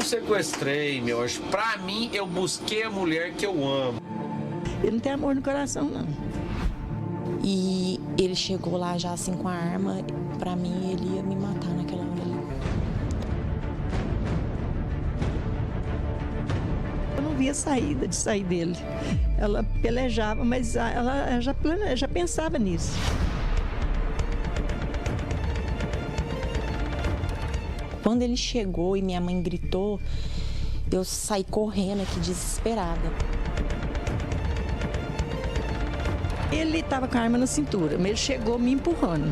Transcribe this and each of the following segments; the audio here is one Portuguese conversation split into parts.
Não sequestrei, meu anjo. Pra mim, eu busquei a mulher que eu amo. Ele não tem amor no coração, não. E ele chegou lá já assim com a arma. Pra mim, ele ia me matar naquela hora ali. Eu não via saída de sair dele. Ela pelejava, mas ela já pensava nisso. Quando ele chegou e minha mãe gritou, eu saí correndo aqui desesperada. Ele estava com a arma na cintura, mas ele chegou me empurrando.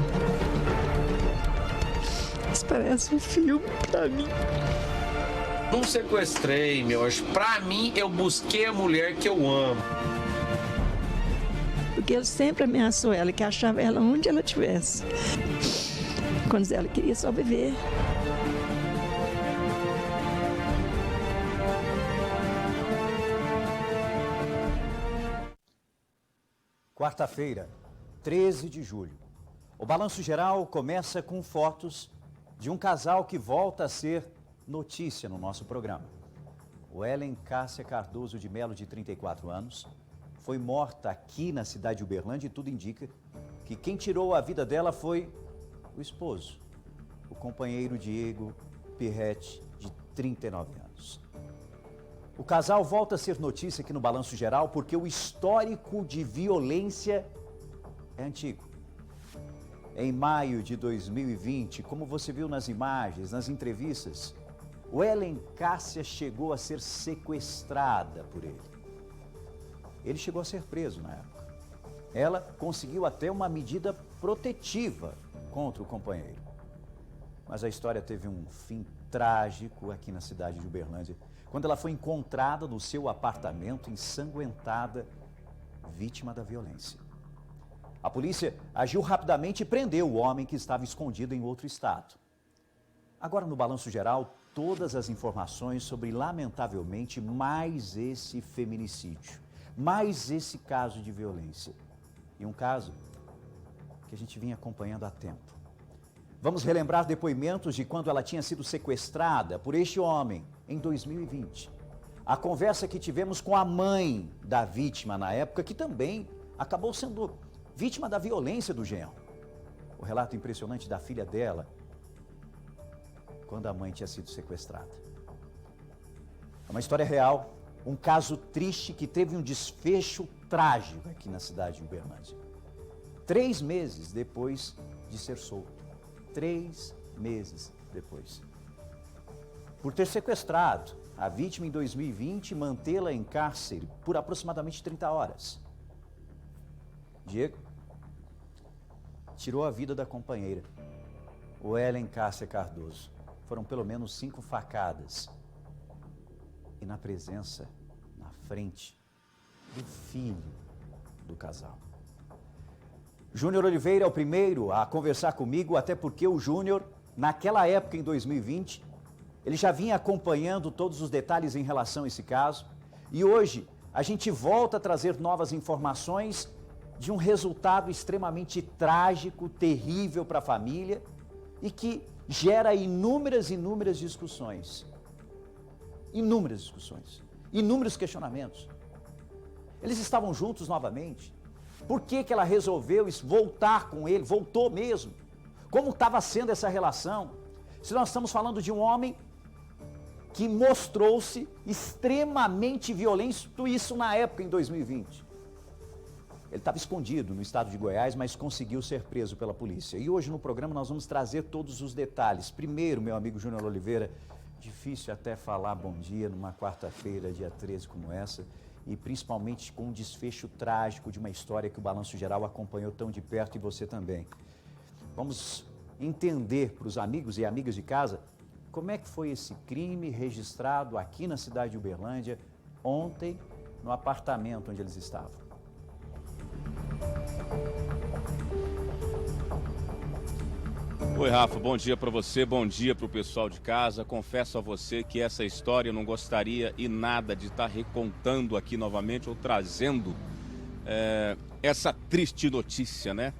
Isso parece um filme pra mim. Não sequestrei, meu anjo. Pra mim, eu busquei a mulher que eu amo. Porque ele sempre ameaçou ela, que achava ela onde ela estivesse. Quando ela queria só viver. Quarta-feira, 13 de julho. O Balanço Geral começa com fotos de um casal que volta a ser notícia no nosso programa. O Ellen Cássia Cardoso de Melo, de 34 anos, foi morta aqui na cidade de Uberlândia e tudo indica que quem tirou a vida dela foi o esposo, o companheiro Diego Pirretti, de 39 anos. O casal volta a ser notícia aqui no Balanço Geral porque o histórico de violência é antigo. Em maio de 2020, como você viu nas imagens, nas entrevistas, o Ellen Cássia chegou a ser sequestrada por ele. Ele chegou a ser preso na época. Ela conseguiu até uma medida protetiva contra o companheiro. Mas a história teve um fim trágico aqui na cidade de Uberlândia, quando ela foi encontrada no seu apartamento ensanguentada, vítima da violência. A polícia agiu rapidamente e prendeu o homem que estava escondido em outro estado. Agora, no Balanço Geral, todas as informações sobre, lamentavelmente, mais esse feminicídio, mais esse caso de violência. E um caso que a gente vinha acompanhando há tempo. Vamos relembrar depoimentos de quando ela tinha sido sequestrada por este homem em 2020. A conversa que tivemos com a mãe da vítima na época, que também acabou sendo vítima da violência do genro. O relato impressionante da filha dela, quando a mãe tinha sido sequestrada. É uma história real, um caso triste que teve um desfecho trágico aqui na cidade de Uberlândia. 3 meses depois de ser solto. 3 meses depois. Por ter sequestrado a vítima em 2020 e mantê-la em cárcere por aproximadamente 30 horas. Diego tirou a vida da companheira, o Ellen Cássia Cardoso. Foram pelo menos 5 facadas. E na presença, na frente, do filho do casal. Júnior Oliveira é o primeiro a conversar comigo, até porque o Júnior, naquela época, em 2020, ele já vinha acompanhando todos os detalhes em relação a esse caso. E hoje, a gente volta a trazer novas informações de um resultado extremamente trágico, terrível para a família e que gera inúmeras discussões. Inúmeras discussões, inúmeros questionamentos. Eles estavam juntos novamente. Por que ela resolveu voltar com ele? Voltou mesmo? Como estava sendo essa relação? Se nós estamos falando de um homem que mostrou-se extremamente violento, isso na época, em 2020. Ele estava escondido no estado de Goiás, mas conseguiu ser preso pela polícia. E hoje no programa nós vamos trazer todos os detalhes. Primeiro, meu amigo Júnior Oliveira, difícil até falar bom dia numa quarta-feira, dia 13 como essa, e principalmente com um desfecho trágico de uma história que o Balanço Geral acompanhou tão de perto e você também. Vamos entender para os amigos e amigas de casa como é que foi esse crime registrado aqui na cidade de Uberlândia ontem no apartamento onde eles estavam. Oi, Rafa, bom dia para você, bom dia para o pessoal de casa. Confesso a você que essa história eu não gostaria e nada de estar recontando aqui novamente ou trazendo essa triste notícia, né?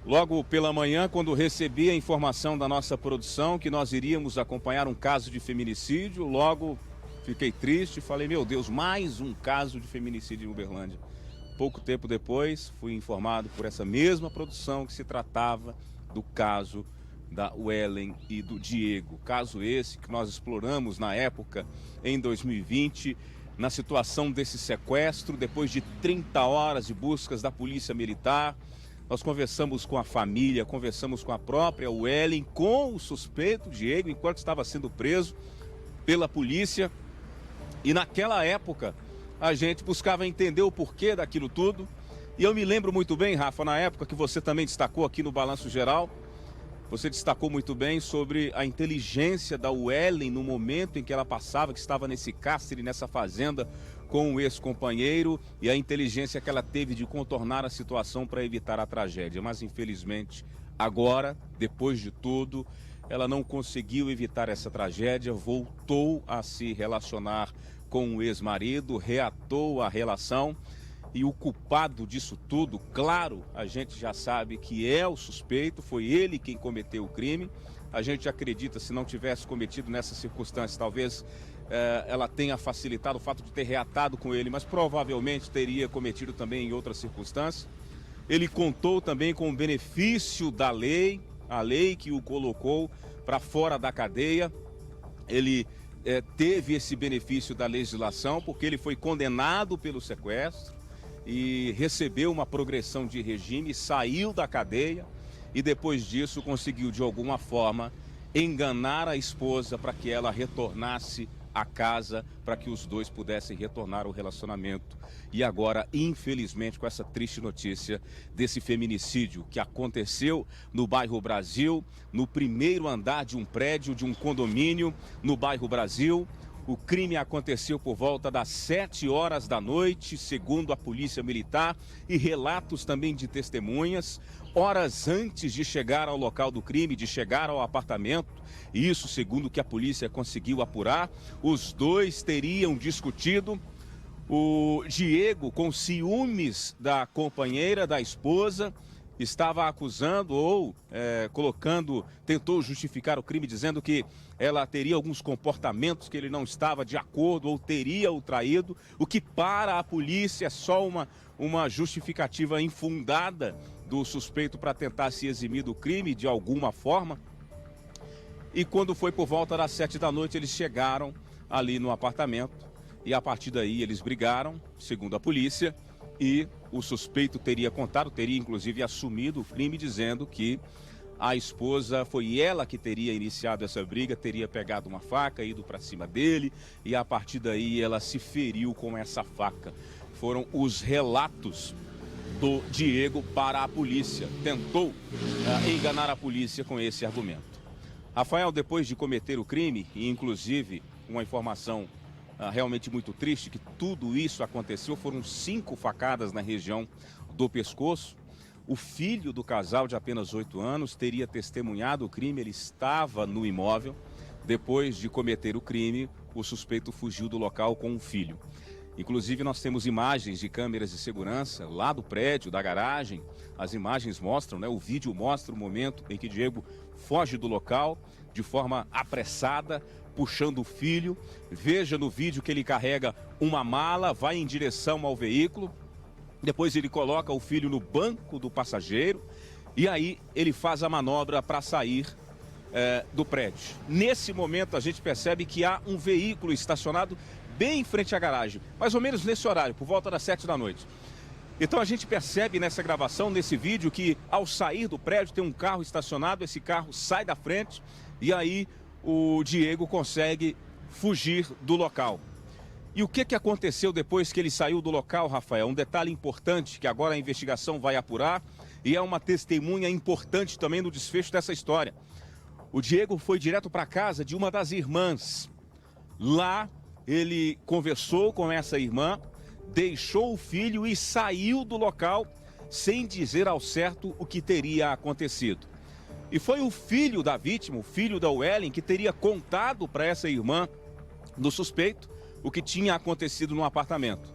Logo pela manhã, quando recebi a informação da nossa produção que nós iríamos acompanhar um caso de feminicídio, logo fiquei triste e falei, meu Deus, mais um caso de feminicídio em Uberlândia. Pouco tempo depois, fui informado por essa mesma produção que se tratava do caso da Wellen e do Diego. Caso esse que nós exploramos na época, em 2020, na situação desse sequestro, depois de 30 horas de buscas da Polícia Militar. Nós conversamos com a família, conversamos com a própria Wellen, com o suspeito Diego, enquanto estava sendo preso pela polícia. E naquela época, a gente buscava entender o porquê daquilo tudo. E eu me lembro muito bem, Rafa, na época que você também destacou aqui no Balanço Geral, você destacou muito bem sobre a inteligência da Wellen no momento em que ela passava, que estava nesse cárcere, nessa fazenda, com o ex-companheiro, e a inteligência que ela teve de contornar a situação para evitar a tragédia. Mas, infelizmente, agora, depois de tudo, ela não conseguiu evitar essa tragédia, voltou a se relacionar com o ex-marido, reatou a relação. E o culpado disso tudo, claro, a gente já sabe que é o suspeito, foi ele quem cometeu o crime. A gente acredita, se não tivesse cometido nessas circunstâncias, talvez ela tenha facilitado o fato de ter reatado com ele, mas provavelmente teria cometido também em outras circunstâncias. Ele contou também com o benefício da lei, a lei que o colocou para fora da cadeia. Ele teve esse benefício da legislação porque ele foi condenado pelo sequestro e recebeu uma progressão de regime, saiu da cadeia e depois disso conseguiu de alguma forma enganar a esposa para que ela retornasse à casa, para que os dois pudessem retornar ao relacionamento. E agora, infelizmente, com essa triste notícia desse feminicídio que aconteceu no bairro Brasil, no primeiro andar de um prédio, de um condomínio no bairro Brasil. O crime aconteceu por volta das 7 horas da noite, segundo a Polícia Militar, e relatos também de testemunhas, horas antes de chegar ao local do crime, de chegar ao apartamento. Isso, segundo o que a polícia conseguiu apurar, os dois teriam discutido. O Diego, com ciúmes da companheira, da esposa, estava acusando ou tentou justificar o crime dizendo que ela teria alguns comportamentos que ele não estava de acordo ou teria o traído, o que para a polícia é só uma justificativa infundada do suspeito para tentar se eximir do crime de alguma forma. E quando foi por volta das 7 da noite, eles chegaram ali no apartamento e a partir daí eles brigaram, segundo a polícia, e o suspeito teria inclusive assumido o crime, dizendo que a esposa foi ela que teria iniciado essa briga, teria pegado uma faca, ido para cima dele e a partir daí ela se feriu com essa faca. Foram os relatos do Diego para a polícia. Tentou enganar a polícia com esse argumento. Rafael, depois de cometer o crime, e inclusive uma informação realmente muito triste, que tudo isso aconteceu, foram 5 facadas na região do pescoço. O filho do casal, de apenas 8 anos, teria testemunhado o crime, ele estava no imóvel. Depois de cometer o crime, o suspeito fugiu do local com o filho. Inclusive, nós temos imagens de câmeras de segurança lá do prédio, da garagem. As imagens mostram, o vídeo mostra o momento em que Diego foge do local de forma apressada, puxando o filho. Veja no vídeo que ele carrega uma mala, vai em direção ao veículo. Depois ele coloca o filho no banco do passageiro e aí ele faz a manobra para sair do prédio. Nesse momento a gente percebe que há um veículo estacionado bem em frente à garagem, mais ou menos nesse horário, por volta das 7 da noite. Então a gente percebe nessa gravação, nesse vídeo, que ao sair do prédio tem um carro estacionado, esse carro sai da frente e aí o Diego consegue fugir do local. E o que aconteceu depois que ele saiu do local, Rafael? Um detalhe importante que agora a investigação vai apurar e é uma testemunha importante também no desfecho dessa história. O Diego foi direto para a casa de uma das irmãs. Lá ele conversou com essa irmã, deixou o filho e saiu do local sem dizer ao certo o que teria acontecido. E foi o filho da vítima, o filho da Wellen, que teria contado para essa irmã do suspeito o que tinha acontecido no apartamento.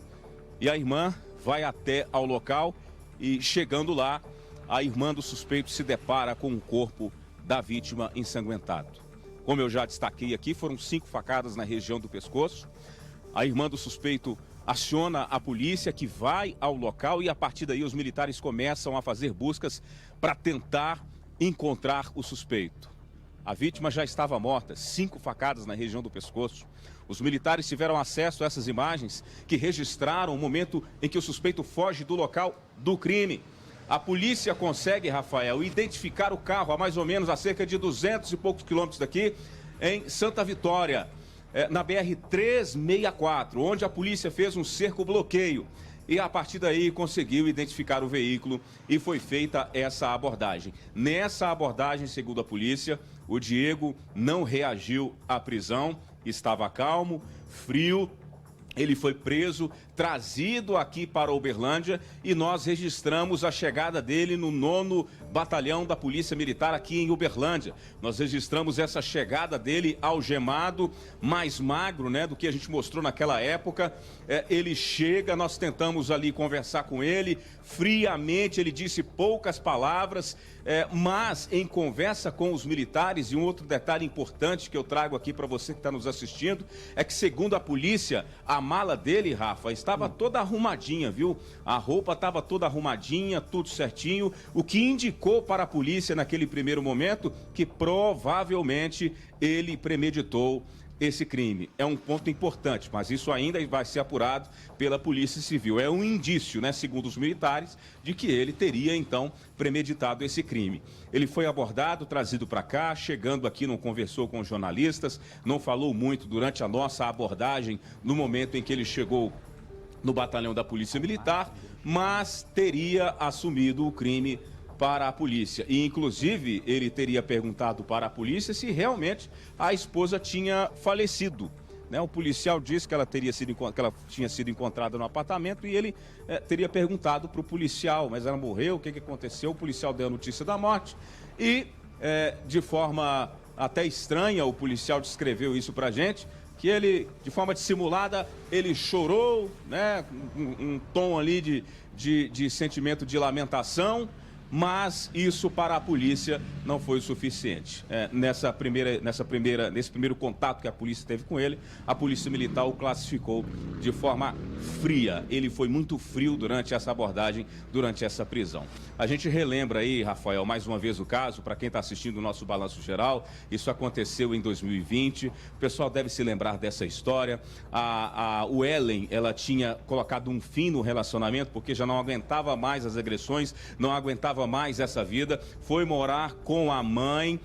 E a irmã vai até ao local e, chegando lá, a irmã do suspeito se depara com o corpo da vítima ensanguentado. Como eu já destaquei aqui, foram 5 facadas na região do pescoço. A irmã do suspeito aciona a polícia, que vai ao local, e a partir daí os militares começam a fazer buscas para tentar encontrar o suspeito. A vítima já estava morta, 5 facadas na região do pescoço. Os militares tiveram acesso a essas imagens que registraram o momento em que o suspeito foge do local do crime. A polícia consegue, Rafael, identificar o carro a mais ou menos a cerca de 200 e poucos quilômetros daqui, em Santa Vitória, na BR-364, onde a polícia fez um cerco-bloqueio. E a partir daí conseguiu identificar o veículo e foi feita essa abordagem. Nessa abordagem, segundo a polícia, o Diego não reagiu à prisão, estava calmo, frio. Ele foi preso, trazido aqui para Uberlândia, e nós registramos a chegada dele no 9º Batalhão da Polícia Militar aqui em Uberlândia. Nós registramos essa chegada dele algemado, mais magro, né, do que a gente mostrou naquela época. Ele chega, nós tentamos ali conversar com ele, friamente, ele disse poucas palavras, mas em conversa com os militares, e um outro detalhe importante que eu trago aqui para você que está nos assistindo, é que segundo a polícia, a mala dele, Rafa, estava toda arrumadinha, viu? A roupa estava toda arrumadinha, tudo certinho, o que indicou para a polícia naquele primeiro momento que provavelmente ele premeditou esse crime. É um ponto importante, mas isso ainda vai ser apurado pela Polícia Civil. É um indício, né, segundo os militares, de que ele teria, então, premeditado esse crime. Ele foi abordado, trazido para cá, chegando aqui, não conversou com os jornalistas, não falou muito durante a nossa abordagem, no momento em que ele chegou no batalhão da Polícia Militar, mas teria assumido o crime para a polícia. E, inclusive, ele teria perguntado para a polícia se realmente a esposa tinha falecido, né? O policial disse que ela tinha sido encontrada no apartamento, e ele teria perguntado para o policial, mas ela morreu, o que aconteceu? O policial deu a notícia da morte e, de forma até estranha, o policial descreveu isso para a gente, que ele, de forma dissimulada, ele chorou, né? Um tom ali de sentimento de lamentação, mas isso para a polícia não foi o suficiente. Nesse primeiro contato que a polícia teve com ele, a Polícia Militar o classificou de forma fria. Ele foi muito frio durante essa abordagem, durante essa prisão. A gente relembra aí, Rafael, mais uma vez o caso, para quem está assistindo o nosso Balanço Geral, isso aconteceu em 2020, o pessoal deve se lembrar dessa história. O Ellen, ela tinha colocado um fim no relacionamento, porque já não aguentava mais as agressões, não aguentava mais essa vida, foi morar com a mãe.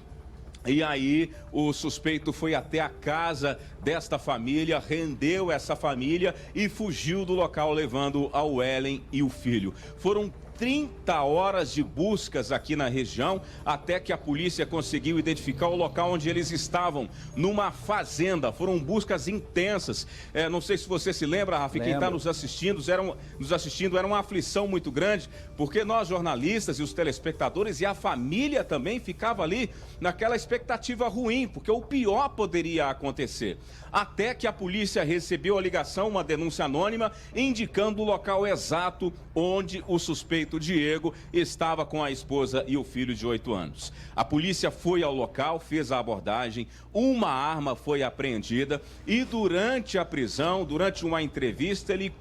E aí o suspeito foi até a casa desta família, rendeu essa família e fugiu do local, levando ao Ellen e o filho. Foram 30 horas de buscas aqui na região, até que a polícia conseguiu identificar o local onde eles estavam, numa fazenda. Foram buscas intensas. Não sei se você se lembra, Rafa, quem está nos assistindo, era uma aflição muito grande, porque nós, jornalistas e os telespectadores e a família também ficava ali naquela expectativa ruim, porque o pior poderia acontecer. Até que a polícia recebeu a ligação, uma denúncia anônima, indicando o local exato onde o suspeito Diego estava com a esposa e o filho de 8 anos. A polícia foi ao local, fez a abordagem, uma arma foi apreendida e durante a prisão, durante uma entrevista, ele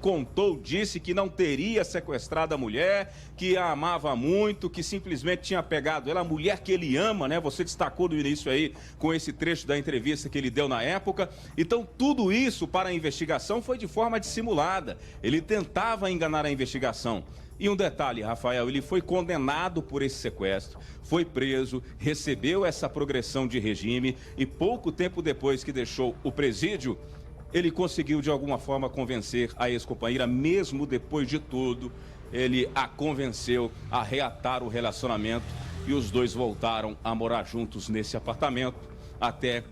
disse que não teria sequestrado a mulher, que a amava muito, que simplesmente tinha pegado ela, a mulher que ele ama, né? Você destacou no início aí com esse trecho da entrevista que ele deu na época. Então, tudo isso para a investigação foi de forma dissimulada. Ele tentava enganar a investigação. E um detalhe, Rafael, ele foi condenado por esse sequestro, foi preso, recebeu essa progressão de regime e pouco tempo depois que deixou o presídio, ele conseguiu de alguma forma convencer a ex-companheira, mesmo depois de tudo, ele a convenceu a reatar o relacionamento e os dois voltaram a morar juntos nesse apartamento, até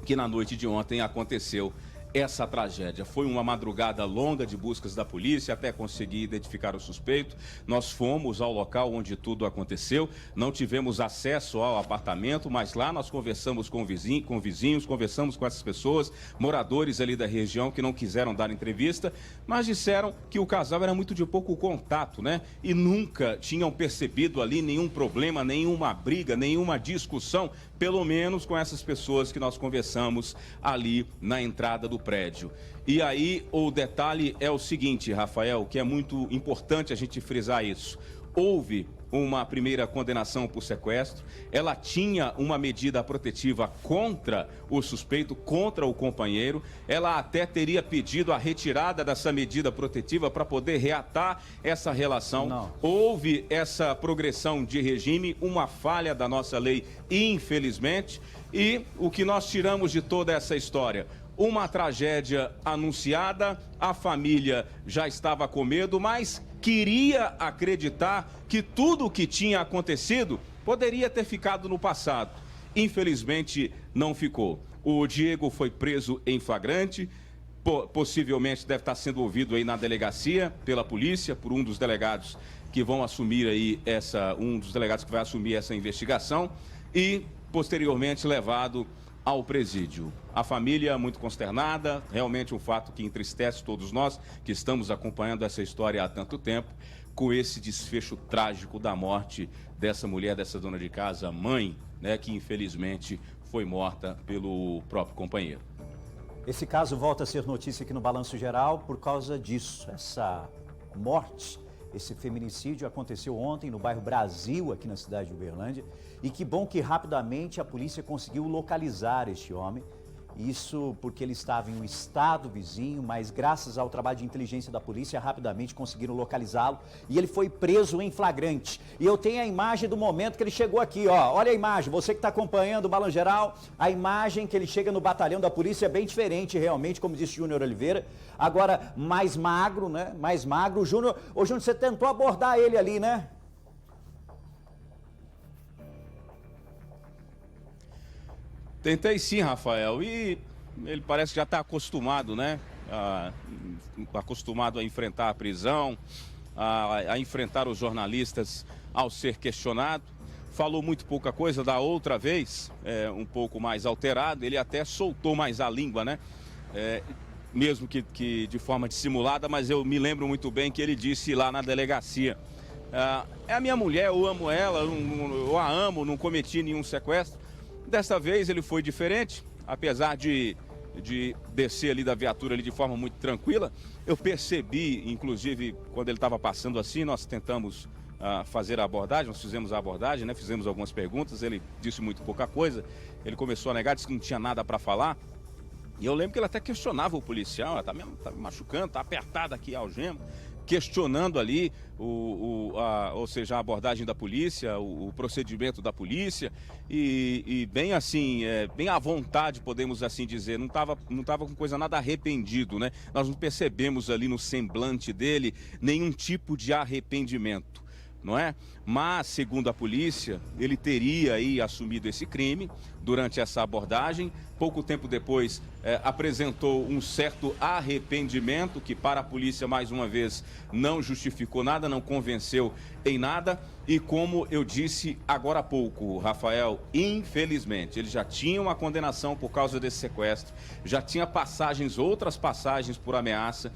que na noite de ontem aconteceu essa tragédia. Foi uma madrugada longa de buscas da polícia até conseguir identificar o suspeito. Nós fomos ao local onde tudo aconteceu, não tivemos acesso ao apartamento, mas lá nós conversamos com vizinhos, conversamos com essas pessoas, moradores ali da região que não quiseram dar entrevista, mas disseram que o casal era muito de pouco contato, né? E nunca tinham percebido ali nenhum problema, nenhuma briga, nenhuma discussão, pelo menos com essas pessoas que nós conversamos ali na entrada do prédio. E aí o detalhe é o seguinte, Rafael, que é muito importante a gente frisar isso. Houve uma primeira condenação por sequestro, ela tinha uma medida protetiva contra o suspeito, contra o companheiro, ela até teria pedido a retirada dessa medida protetiva para poder reatar essa relação. Não. Houve essa progressão de regime, uma falha da nossa lei, infelizmente, e o que nós tiramos de toda essa história? Uma tragédia anunciada, a família já estava com medo, mas queria acreditar que tudo o que tinha acontecido poderia ter ficado no passado. Infelizmente, não ficou. O Diego foi preso em flagrante, possivelmente deve estar sendo ouvido aí na delegacia pela polícia, por um dos delegados que vão assumir aí um dos delegados que vai assumir essa investigação e posteriormente levado ao presídio. A família muito consternada, realmente um fato que entristece todos nós que estamos acompanhando essa história há tanto tempo, com esse desfecho trágico da morte dessa mulher, dessa dona de casa, mãe, né, que infelizmente foi morta pelo próprio companheiro. Esse caso volta a ser notícia aqui no Balanço Geral por causa disso. Essa morte, esse feminicídio aconteceu ontem no bairro Brasil, aqui na cidade de Uberlândia. E que bom que rapidamente a polícia conseguiu localizar este homem. Isso porque ele estava em um estado vizinho, mas graças ao trabalho de inteligência da polícia, rapidamente conseguiram localizá-lo. E ele foi preso em flagrante. E eu tenho a imagem do momento que ele chegou aqui, ó. Olha a imagem, você que está acompanhando o Balanço Geral, a imagem que ele chega no batalhão da polícia é bem diferente realmente, como disse Júnior Oliveira. Agora, mais magro, né? Mais magro. Júnior, você tentou abordar ele ali, né? Tentei sim, Rafael, e ele parece que já está acostumado, né? Acostumado a enfrentar a prisão, a enfrentar os jornalistas ao ser questionado. Falou muito pouca coisa da outra vez, um pouco mais alterado, ele até soltou mais a língua, né? Mesmo que de forma dissimulada, mas eu me lembro muito bem que ele disse lá na delegacia: é a minha mulher, eu amo ela, eu a amo, não cometi nenhum sequestro. Desta vez ele foi diferente, apesar de descer ali da viatura ali de forma muito tranquila. Eu percebi, inclusive, quando ele estava passando assim, nós tentamos fazer a abordagem, nós fizemos a abordagem, né? Fizemos algumas perguntas, ele disse muito pouca coisa, ele começou a negar, disse que não tinha nada para falar. E eu lembro que ele até questionava o policial: tá me machucando, tá apertada aqui a algema, questionando ali ou seja, a abordagem da polícia, o procedimento da polícia, e bem assim, bem à vontade, podemos assim dizer, não tava com coisa nada arrependido, né? Nós não percebemos ali no semblante dele nenhum tipo de arrependimento, não é? Mas, segundo a polícia, ele teria aí assumido esse crime durante essa abordagem. Pouco tempo depois, apresentou um certo arrependimento, que para a polícia, mais uma vez, não justificou nada, não convenceu em nada. E como eu disse agora há pouco, Rafael, infelizmente, ele já tinha uma condenação por causa desse sequestro, já tinha outras passagens por ameaça,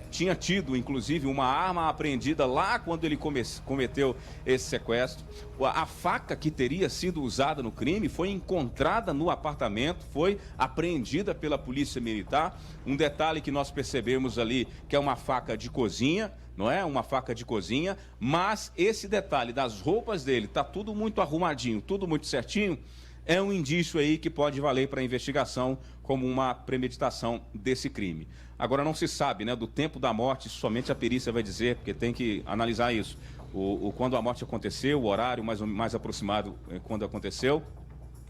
tinha tido, inclusive, uma arma apreendida lá quando ele cometeu esse sequestro. A faca que teria sido usada no crime foi encontrada no apartamento, foi apreendida pela polícia militar. Um detalhe que nós percebemos ali, que é uma faca de cozinha, não é? Uma faca de cozinha, mas esse detalhe das roupas dele, tá tudo muito arrumadinho, tudo muito certinho, é um indício aí que pode valer para a investigação como uma premeditação desse crime. Agora não se sabe, né, do tempo da morte, somente a perícia vai dizer, porque tem que analisar isso. Quando a morte aconteceu, o horário mais aproximado quando aconteceu,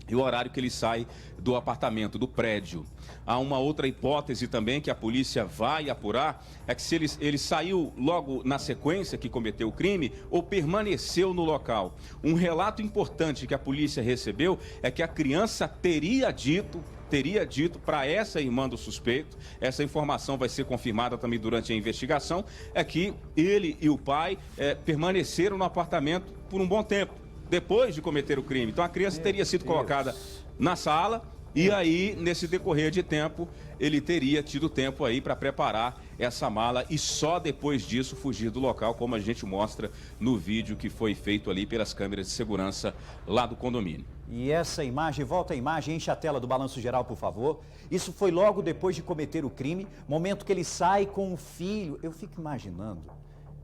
e o horário que ele sai do apartamento, do prédio. Há uma outra hipótese também que a polícia vai apurar, é que se ele saiu logo na sequência que cometeu o crime ou permaneceu no local. Um relato importante que a polícia recebeu é que a criança teria dito teria dito para essa irmã do suspeito, essa informação vai ser confirmada também durante a investigação, é que ele e o pai permaneceram no apartamento por um bom tempo, depois de cometer o crime. Então a criança teria sido colocada na sala e aí, nesse decorrer de tempo, ele teria tido tempo aí para preparar essa mala e só depois disso fugir do local, como a gente mostra no vídeo que foi feito ali pelas câmeras de segurança lá do condomínio. E essa imagem, volta a imagem, enche a tela do Balanço Geral, por favor. Isso foi logo depois de cometer o crime, momento que ele sai com o filho. Eu fico imaginando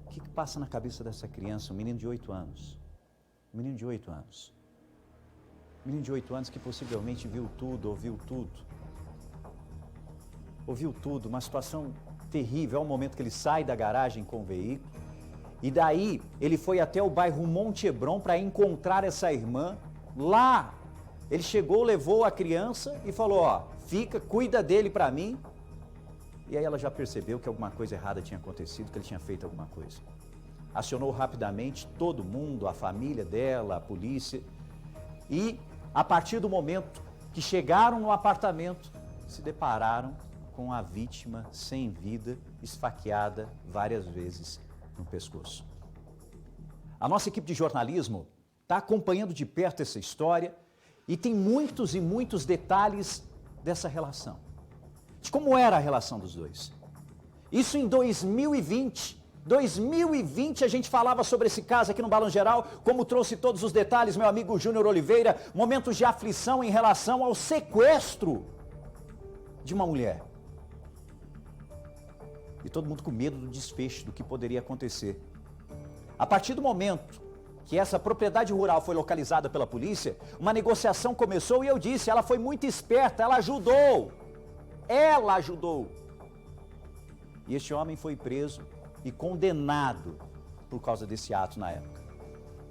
o que passa na cabeça dessa criança, um menino de 8 anos. Um menino de 8 anos. Um menino de 8 anos que possivelmente viu tudo, ouviu tudo. Ouviu tudo, uma situação terrível. É o momento que ele sai da garagem com o veículo. E daí ele foi até o bairro Monte Hebron para encontrar essa irmã. Lá, ele chegou, levou a criança e falou, ó, fica, cuida dele para mim. E aí ela já percebeu que alguma coisa errada tinha acontecido, que ele tinha feito alguma coisa. Acionou rapidamente todo mundo, a família dela, a polícia. E a partir do momento que chegaram no apartamento, se depararam com a vítima sem vida, esfaqueada várias vezes no pescoço. A nossa equipe de jornalismo está acompanhando de perto essa história e tem muitos e muitos detalhes dessa relação. De como era a relação dos dois. Isso em 2020. 2020 a gente falava sobre esse caso aqui no Balanço Geral, como trouxe todos os detalhes meu amigo Júnior Oliveira, momentos de aflição em relação ao sequestro de uma mulher. E todo mundo com medo do desfecho, do que poderia acontecer. A partir do momento que essa propriedade rural foi localizada pela polícia, uma negociação começou e eu disse, ela foi muito esperta, ela ajudou. Ela ajudou. E este homem foi preso e condenado por causa desse ato na época.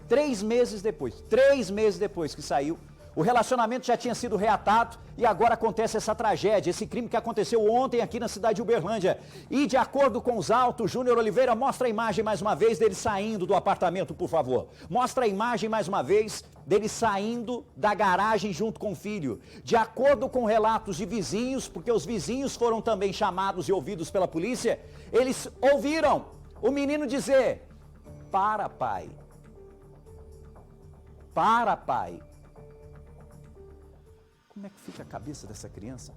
3 meses depois que saiu, o relacionamento já tinha sido reatado e agora acontece essa tragédia, esse crime que aconteceu ontem aqui na cidade de Uberlândia. E de acordo com os autos, Júnior Oliveira, mostra a imagem mais uma vez dele saindo do apartamento, por favor. Mostra a imagem mais uma vez dele saindo da garagem junto com o filho. De acordo com relatos de vizinhos, porque os vizinhos foram também chamados e ouvidos pela polícia, eles ouviram o menino dizer, para pai, para pai. Como é que fica a cabeça dessa criança?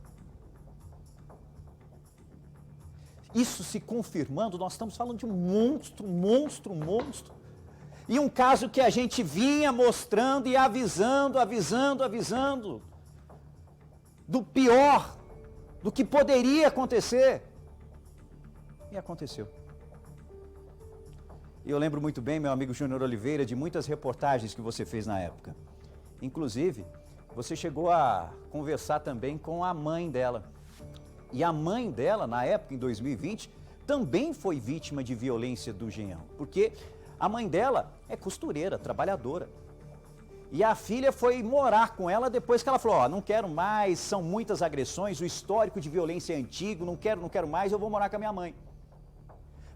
Isso se confirmando, nós estamos falando de um monstro. E um caso que a gente vinha mostrando e avisando do pior, do que poderia acontecer. E aconteceu. E eu lembro muito bem, meu amigo Júnior Oliveira, de muitas reportagens que você fez na época. Inclusive, você chegou a conversar também com a mãe dela. E a mãe dela, na época, em 2020, também foi vítima de violência do genro. Porque a mãe dela é costureira, trabalhadora. E a filha foi morar com ela depois que ela falou, ó, não quero mais, são muitas agressões, o histórico de violência é antigo, não quero mais, eu vou morar com a minha mãe.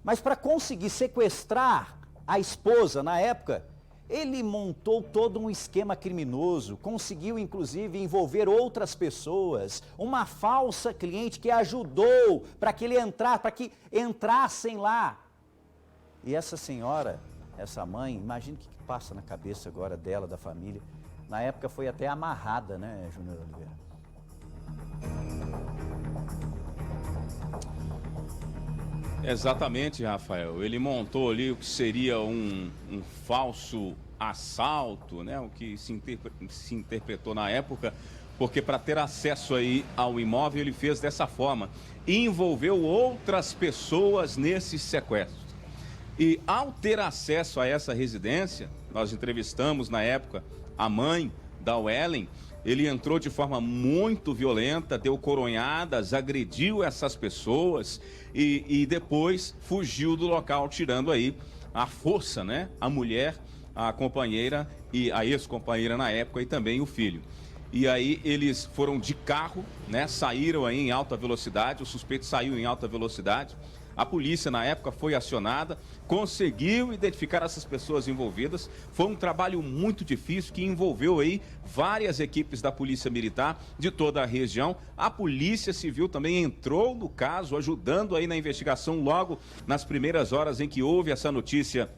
Mas para conseguir sequestrar a esposa na época, ele montou todo um esquema criminoso, conseguiu inclusive envolver outras pessoas, uma falsa cliente que ajudou para que entrassem lá. E essa senhora, essa mãe, imagina o que passa na cabeça agora dela, da família. Na época foi até amarrada, né, Júnior Oliveira? Exatamente, Rafael. Ele montou ali o que seria um falso assalto, né? O que se interpretou na época, porque para ter acesso aí ao imóvel ele fez dessa forma e envolveu outras pessoas nesse sequestro. E ao ter acesso a essa residência, nós entrevistamos na época a mãe da Wellen. Ele entrou de forma muito violenta, deu coronhadas, agrediu essas pessoas e depois fugiu do local, tirando aí a força, né? A mulher, a companheira e a ex-companheira na época e também o filho. E aí eles foram de carro, né? Saíram aí em alta velocidade, o suspeito saiu em alta velocidade. A polícia, na época, foi acionada, conseguiu identificar essas pessoas envolvidas. Foi um trabalho muito difícil que envolveu aí várias equipes da Polícia Militar de toda a região. A Polícia Civil também entrou no caso, ajudando aí na investigação logo nas primeiras horas em que houve essa notícia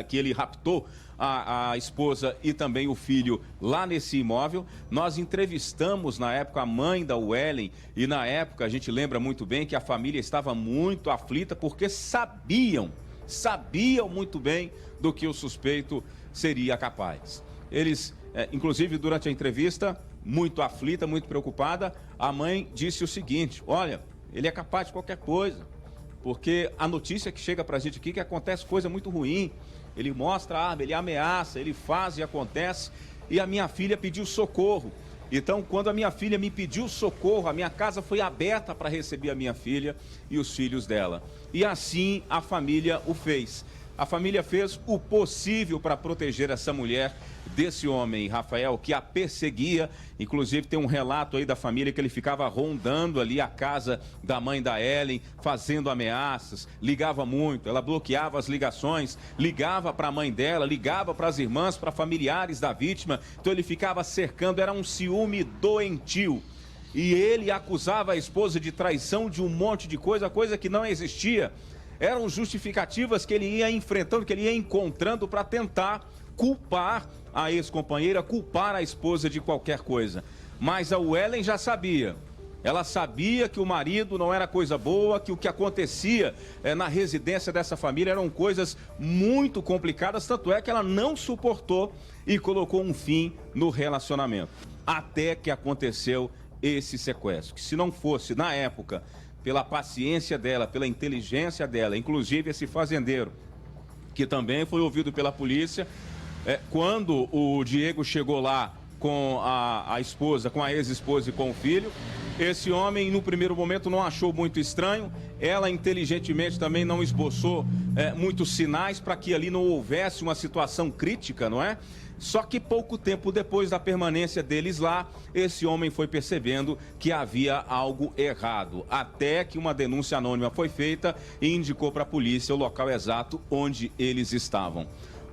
que ele raptou a esposa e também o filho lá nesse imóvel. Nós entrevistamos na época a mãe da Wellen e na época a gente lembra muito bem que a família estava muito aflita porque sabiam muito bem do que o suspeito seria capaz. Eles, inclusive durante a entrevista, muito aflita, muito preocupada, a mãe disse o seguinte: olha, ele é capaz de qualquer coisa, porque a notícia que chega pra gente aqui é que acontece coisa muito ruim. Ele mostra a arma, ele ameaça, ele faz e acontece. E a minha filha pediu socorro. Então, quando a minha filha me pediu socorro, a minha casa foi aberta para receber a minha filha e os filhos dela. E assim a família o fez. A família fez o possível para proteger essa mulher desse homem, Rafael, que a perseguia. Inclusive tem um relato aí da família que ele ficava rondando ali a casa da mãe da Ellen, fazendo ameaças, ligava muito, ela bloqueava as ligações, ligava para a mãe dela, ligava para as irmãs, para familiares da vítima. Então ele ficava cercando, era um ciúme doentio. E ele acusava a esposa de traição, de um monte de coisa que não existia. Eram justificativas que ele ia enfrentando, que ele ia encontrando para tentar culpar a ex-companheira, culpar a esposa de qualquer coisa. Mas a Wellen já sabia. Ela sabia que o marido não era coisa boa, que o que acontecia na residência dessa família eram coisas muito complicadas, tanto é que ela não suportou e colocou um fim no relacionamento. Até que aconteceu esse sequestro, que se não fosse, na época, pela paciência dela, pela inteligência dela, inclusive esse fazendeiro, que também foi ouvido pela polícia, quando o Diego chegou lá com a esposa, com a ex-esposa e com o filho, esse homem, no primeiro momento, não achou muito estranho, ela inteligentemente também não esboçou muitos sinais para que ali não houvesse uma situação crítica, não é? Só que pouco tempo depois da permanência deles lá, esse homem foi percebendo que havia algo errado. Até que uma denúncia anônima foi feita e indicou para a polícia o local exato onde eles estavam.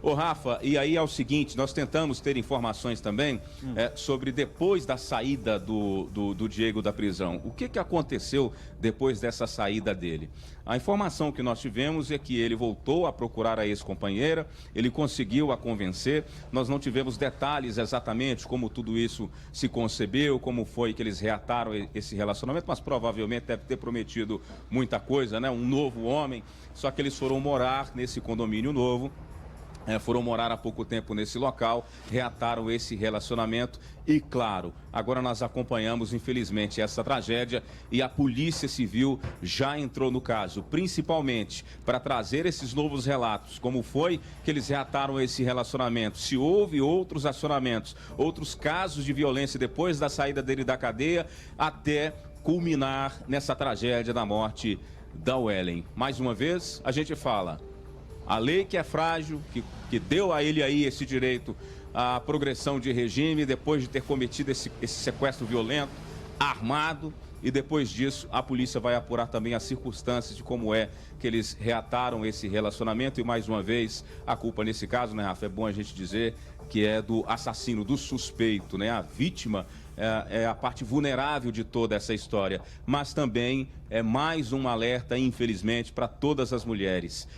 Ô Rafa, e aí é o seguinte, nós tentamos ter informações também sobre depois da saída do Diego da prisão. O que aconteceu depois dessa saída dele? A informação que nós tivemos é que ele voltou a procurar a ex-companheira, ele conseguiu a convencer, nós não tivemos detalhes exatamente como tudo isso se concebeu, como foi que eles reataram esse relacionamento, mas provavelmente deve ter prometido muita coisa, né? Um novo homem, só que eles foram morar nesse condomínio novo. Foram morar há pouco tempo nesse local, reataram esse relacionamento e, claro, agora nós acompanhamos, infelizmente, essa tragédia e a Polícia Civil já entrou no caso, principalmente para trazer esses novos relatos, como foi que eles reataram esse relacionamento, se houve outros acionamentos, outros casos de violência depois da saída dele da cadeia, até culminar nessa tragédia da morte da Wellen. Mais uma vez, a gente fala... A lei que é frágil, que deu a ele aí esse direito à progressão de regime, depois de ter cometido esse sequestro violento, armado, e depois disso a polícia vai apurar também as circunstâncias de como é que eles reataram esse relacionamento. E mais uma vez, a culpa nesse caso, né, Rafa, é bom a gente dizer que é do assassino, do suspeito, né? A vítima é a parte vulnerável de toda essa história, mas também é mais um alerta, infelizmente, para todas as mulheres.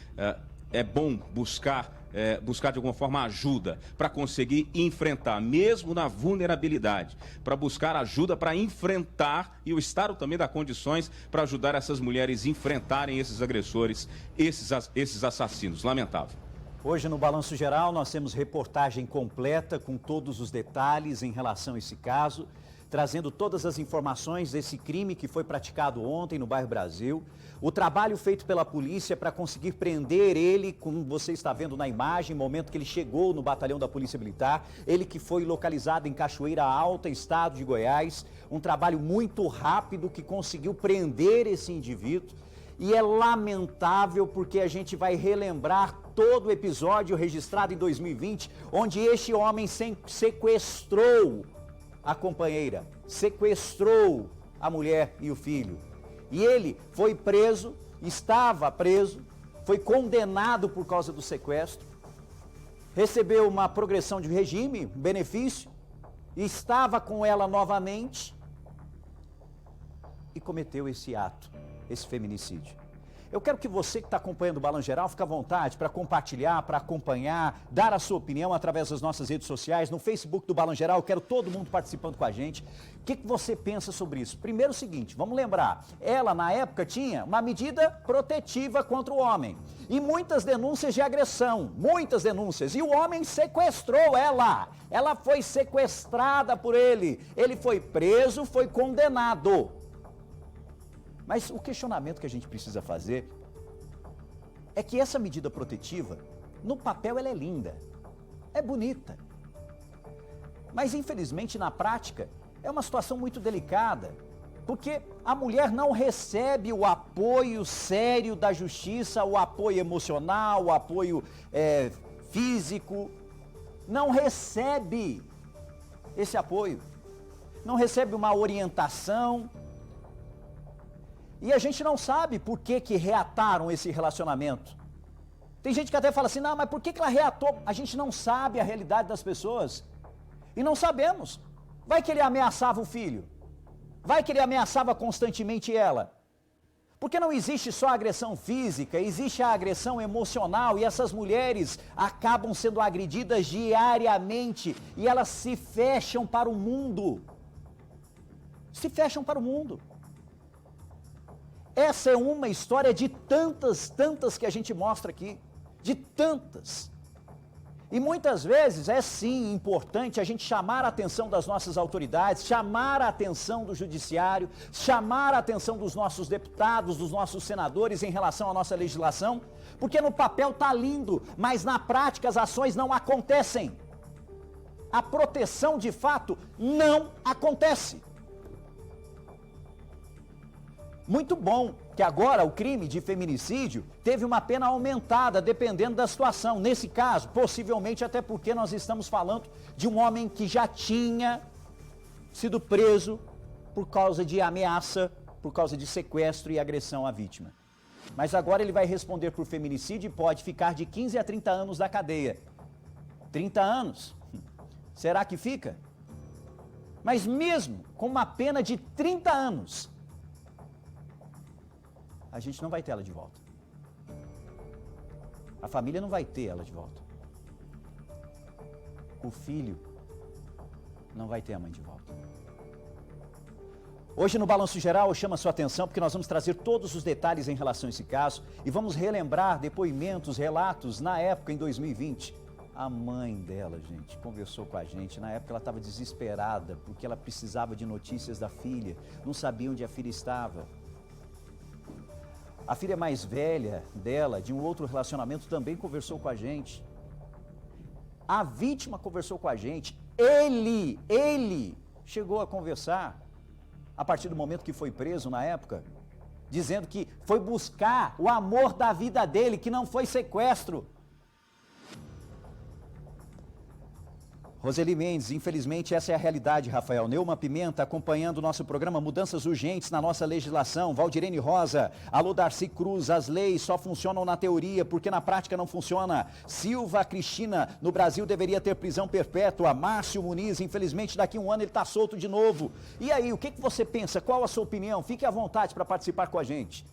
É bom buscar de alguma forma ajuda para conseguir enfrentar, mesmo na vulnerabilidade, para buscar ajuda para enfrentar, e o Estado também dá condições para ajudar essas mulheres a enfrentarem esses agressores, esses assassinos. Lamentável. Hoje no Balanço Geral nós temos reportagem completa com todos os detalhes em relação a esse caso, trazendo todas as informações desse crime que foi praticado ontem no bairro Brasil, o trabalho feito pela polícia para conseguir prender ele, como você está vendo na imagem, no momento que ele chegou no batalhão da Polícia Militar, ele que foi localizado em Cachoeira Alta, estado de Goiás, um trabalho muito rápido que conseguiu prender esse indivíduo. E é lamentável porque a gente vai relembrar todo o episódio registrado em 2020, onde este homem sequestrou a companheira, sequestrou a mulher e o filho. E ele foi preso estava preso, foi condenado por causa do sequestro, recebeu uma progressão de regime, um benefício, estava com ela novamente e cometeu esse ato, esse feminicídio. Eu quero que você que está acompanhando o Balanço Geral fique à vontade para compartilhar, para acompanhar, dar a sua opinião através das nossas redes sociais, no Facebook do Balanço Geral. Eu quero todo mundo participando com a gente. O que você pensa sobre isso? Primeiro o seguinte, vamos lembrar, ela na época tinha uma medida protetiva contra o homem e muitas denúncias de agressão, muitas denúncias, e o homem sequestrou ela. Ela foi sequestrada por ele foi preso, foi condenado. Mas o questionamento que a gente precisa fazer é que essa medida protetiva, no papel ela é linda, é bonita. Mas infelizmente na prática é uma situação muito delicada, porque a mulher não recebe o apoio sério da justiça, o apoio emocional, o apoio físico, não recebe esse apoio, não recebe uma orientação. E a gente não sabe por que reataram esse relacionamento. Tem gente que até fala assim, não, mas por que ela reatou? A gente não sabe a realidade das pessoas. E não sabemos. Vai que ele ameaçava o filho. Vai que ele ameaçava constantemente ela. Porque não existe só agressão física, existe a agressão emocional e essas mulheres acabam sendo agredidas diariamente e elas se fecham para o mundo. Se fecham para o mundo. Essa é uma história de tantas que a gente mostra aqui, de tantas. E muitas vezes é sim importante a gente chamar a atenção das nossas autoridades, chamar a atenção do judiciário, chamar a atenção dos nossos deputados, dos nossos senadores em relação à nossa legislação, porque no papel tá lindo, mas na prática as ações não acontecem. A proteção de fato não acontece. Muito bom que agora o crime de feminicídio teve uma pena aumentada dependendo da situação. Nesse caso, possivelmente até porque nós estamos falando de um homem que já tinha sido preso por causa de ameaça, por causa de sequestro e agressão à vítima. Mas agora ele vai responder por feminicídio e pode ficar de 15 a 30 anos da cadeia. 30 anos? Será que fica? Mas mesmo com uma pena de 30 anos, a gente não vai ter ela de volta. A família não vai ter ela de volta. O filho não vai ter a mãe de volta. Hoje no Balanço Geral eu chamo a sua atenção porque nós vamos trazer todos os detalhes em relação a esse caso e vamos relembrar depoimentos, relatos na época, em 2020. A mãe dela, gente, conversou com a gente. Na época ela estava desesperada porque ela precisava de notícias da filha, não sabia onde a filha estava. A filha mais velha dela, de um outro relacionamento, também conversou com a gente. A vítima conversou com a gente. Ele chegou a conversar, a partir do momento que foi preso na época, dizendo que foi buscar o amor da vida dele, que não foi sequestro. Roseli Mendes, infelizmente essa é a realidade, Rafael. Neuma Pimenta acompanhando o nosso programa Mudanças Urgentes na nossa legislação. Valdirene Rosa, alô Darcy Cruz, as leis só funcionam na teoria porque na prática não funciona. Silva Cristina, no Brasil deveria ter prisão perpétua. Márcio Muniz, infelizmente daqui a um ano ele está solto de novo. E aí, o que você pensa? Qual a sua opinião? Fique à vontade para participar com a gente.